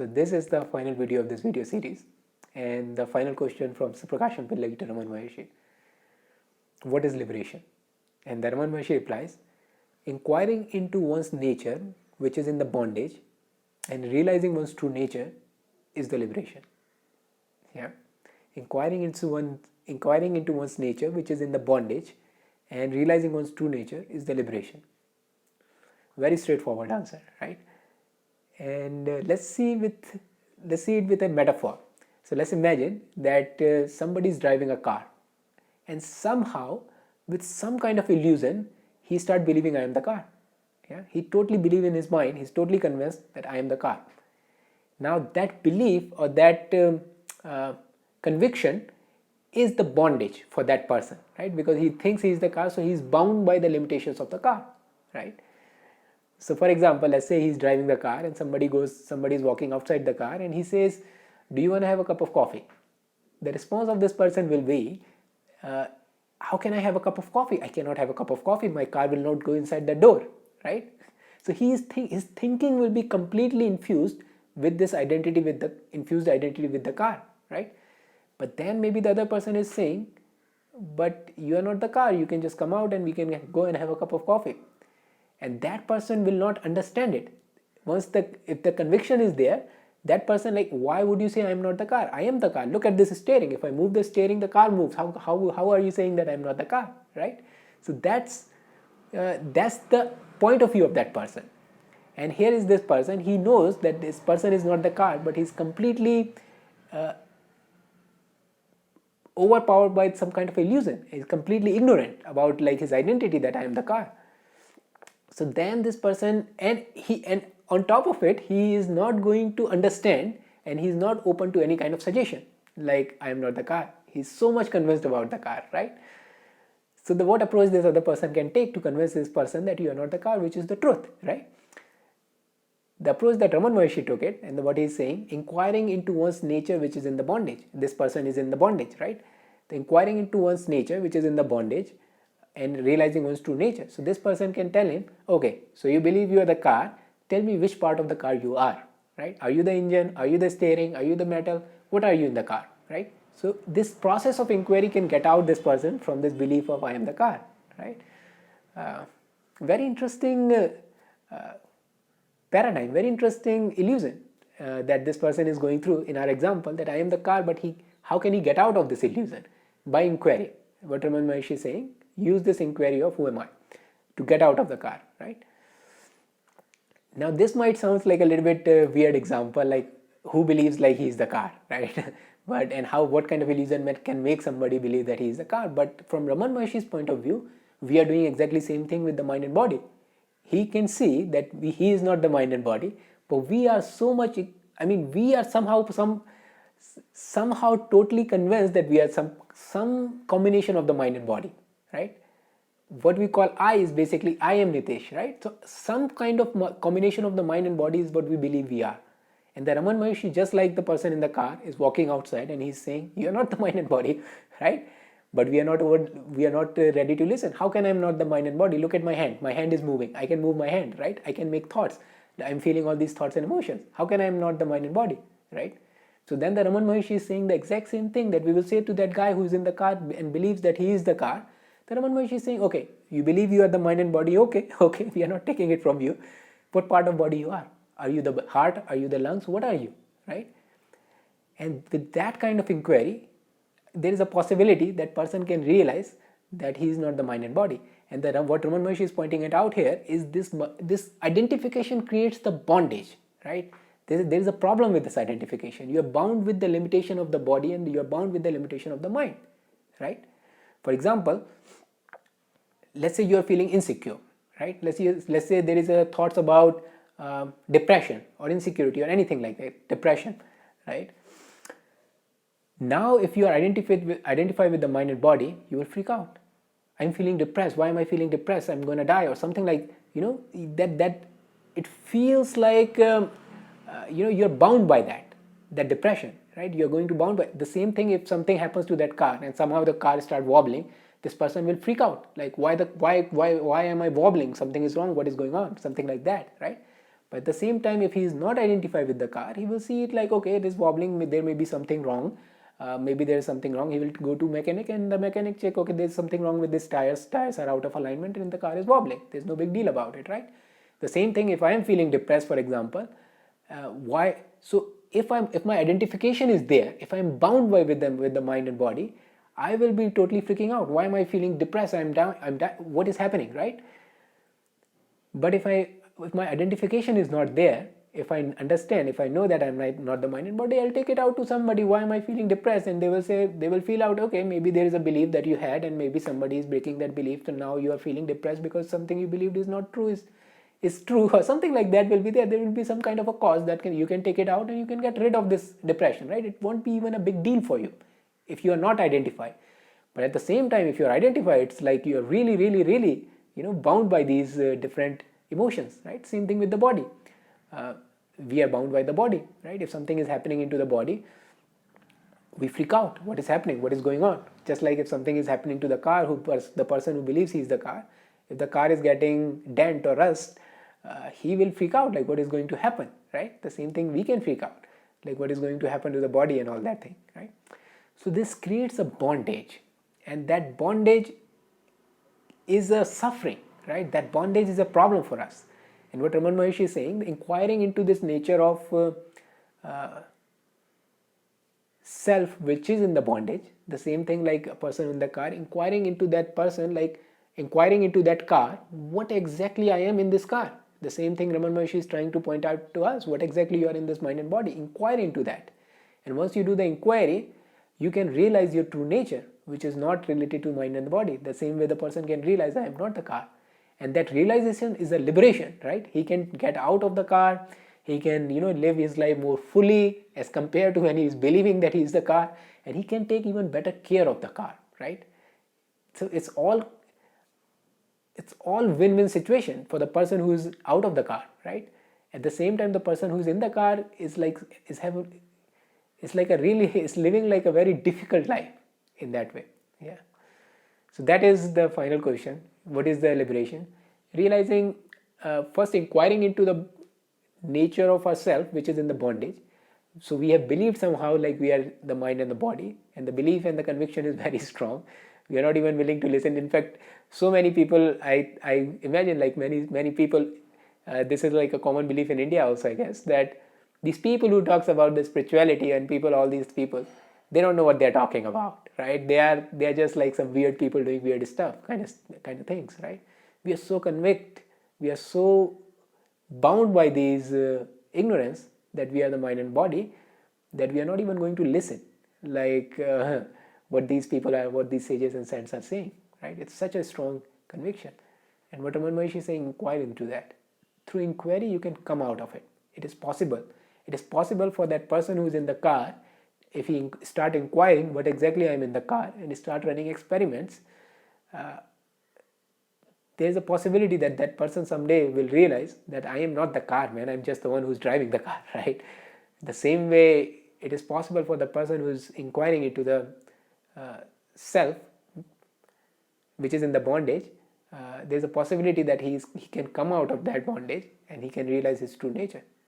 So this is the final video of this video series, and the final question from Prakasham Pillai to Raman Maharshi. What is liberation? And the Raman Maharshi replies, inquiring into one's nature, which is in the bondage, and realizing one's true nature is the liberation. Yeah, inquiring into one's nature, which is in the bondage, and realizing one's true nature is the liberation. Very straightforward answer, right? And let's see it with a metaphor. So let's imagine that somebody is driving a car, and somehow, with some kind of illusion, he start believing I am the car. Yeah, he totally believe in his mind. He's totally convinced that I am the car. Now that belief or that conviction is the bondage for that person, right? Because he thinks he is the car, so he is bound by the limitations of the car, right? So for example, let's say he's driving the car and somebody is walking outside the car and he says, do you want to have a cup of coffee? The response of this person will be, how can I have a cup of coffee? I cannot have a cup of coffee. My car will not go inside the door, right? So his thinking will be completely infused with this identity, with the infused identity with the car, right? But then maybe the other person is saying, but you are not the car. You can just come out and we can go and have a cup of coffee. And that person will not understand it. If the conviction is there, that person, like, why would you say I am not the car? I am the car. Look at this steering. If I move the steering, the car moves. How are you saying that I am not the car, right? So that's the point of view of that person. And here is this person. He knows that this person is not the car, but he's completely overpowered by some kind of illusion. He's completely ignorant about like his identity, that I am the car. So then this person, and on top of it, he is not going to understand, and he's not open to any kind of suggestion like I am not the car. He's so much convinced about the car, right? So what approach this other person can take to convince this person that you are not the car, which is the truth, right? The approach that Raman Maharshi took it, and what he's saying, inquiring into one's nature which is in the bondage. This person is in the bondage, right? The inquiring into one's nature which is in the bondage and realizing one's true nature. So this person can tell him, okay, so you believe you are the car, tell me which part of the car you are, right? Are you the engine? Are you the steering? Are you the metal? What are you in the car, right? So this process of inquiry can get out this person from this belief of I am the car, right? Very interesting paradigm, very interesting illusion that this person is going through in our example, that I am the car, but how can he get out of this illusion? By inquiry. What Raman Maharshi is saying, use this inquiry of who am I to get out of the car, right? Now this might sound like a little bit weird example, like who believes like he is the car, right? What kind of illusion can make somebody believe that he is the car? But from Raman Maharshi's point of view, we are doing exactly same thing with the mind and body. He can see that he is not the mind and body, but we are so much, we are somehow totally convinced that we are some combination of the mind and body, right? What we call I is basically I am Nitesh, right? So some kind of combination of the mind and body is what we believe we are. And the Raman Maharshi, just like the person in the car, is walking outside and he's saying, you are not the mind and body, right? But we are not ready to listen. How can I am not the mind and body? Look at my hand. My hand is moving. I can move my hand, right? I can make thoughts. I'm feeling all these thoughts and emotions. How can I am not the mind and body, right? So then the Raman Maharshi is saying the exact same thing that we will say to that guy who is in the car and believes that he is the car. The Raman Maharshi is saying, okay, you believe you are the mind and body, okay, we are not taking it from you. What part of body you are? Are you the heart? Are you the lungs? What are you, right? And with that kind of inquiry, there is a possibility that person can realize that he is not the mind and body. And what Raman Maharshi is pointing it out here is this identification creates the bondage, right? There is a problem with this identification. You are bound with the limitation of the body and you are bound with the limitation of the mind, right? For example, let's say you are feeling insecure, right? Let's say there is a thoughts about depression or insecurity or anything like that, depression, right? Now, if you are identified with the mind and body, you will freak out. I'm feeling depressed. Why am I feeling depressed? I'm going to die, or something like, that it feels like you're bound by that depression, right? You're going to bound by the same thing. If something happens to that car and somehow the car starts wobbling, this person will freak out. Like, why am I wobbling? Something is wrong. What is going on? Something like that, right? But at the same time, if he is not identified with the car, he will see it like, okay, it is wobbling, there may be something wrong. Maybe there is something wrong. He will go to mechanic, and the mechanic check, okay, there's something wrong with this tires are out of alignment and the car is wobbling. There's no big deal about it, right? The same thing if I am feeling depressed, for example, why? So if my identification is there, if I'm bound by with the mind and body, I will be totally freaking out. Why am I feeling depressed? I'm down. What is happening, right? But if my identification is not there, if I understand, if I know that I'm not the mind and body, I'll take it out to somebody. Why am I feeling depressed? And they will feel out, okay, maybe there is a belief that you had, and maybe somebody is breaking that belief, so now you are feeling depressed because something you believed is not true is true, or something like that will be there. There will be some kind of a cause that you can take it out and you can get rid of this depression, right? It won't be even a big deal for you if you are not identified. But at the same time, if you are identified, it's like you are really, really, really, bound by these different emotions, right? Same thing with the body. We are bound by the body, right? If something is happening into the body, we freak out. What is happening? What is going on? Just like if something is happening to the car, the person who believes he is the car, if the car is getting dent or rust, he will freak out, like what is going to happen, right? The same thing we can freak out, like what is going to happen to the body and all that thing, right? So this creates a bondage, and that bondage is a suffering, right? That bondage is a problem for us. And what Raman Maharshi is saying, inquiring into this nature of self which is in the bondage, the same thing like a person in the car, inquiring into that person, like inquiring into that car, what exactly I am in this car. The same thing Raman Maharshi is trying to point out to us, what exactly you are in this mind and body. Inquire into that. And once you do the inquiry, you can realize your true nature, which is not related to mind and the body. The same way the person can realize, I am not the car. And that realization is a liberation, right? He can get out of the car. He can, live his life more fully as compared to when he is believing that he is the car. And he can take even better care of the car, right? So it's all win-win situation for the person who is out of the car, right? At the same time, the person who is in the car is living like a very difficult life in that way. Yeah. So that is the final question. What is the liberation? Realizing, first inquiring into the nature of ourself, which is in the bondage. So we have believed somehow like we are the mind and the body, and the belief and the conviction is very strong. We are not even willing to listen. In fact, so many people, I imagine, like many people, this is like a common belief in India also, I guess, that these people who talks about the spirituality and all these people, they don't know what they're talking about, right? They are just like some weird people doing weird stuff, kind of things, right? We are so convict, we are so bound by these ignorance that we are the mind and body, that we are not even going to listen, like what these people are, what these sages and saints are saying, right? It's such a strong conviction. And what Raman Maharshi is saying, inquire into that. Through inquiry, you can come out of it. It is possible. It is possible for that person who is in the car, if he start inquiring what exactly I am in the car and start running experiments, there is a possibility that that person someday will realize that I am not the car, man. I'm just the one who's driving the car, right? The same way, it is possible for the person who's inquiring into the self, which is in the bondage. There's a possibility that he can come out of that bondage and he can realize his true nature.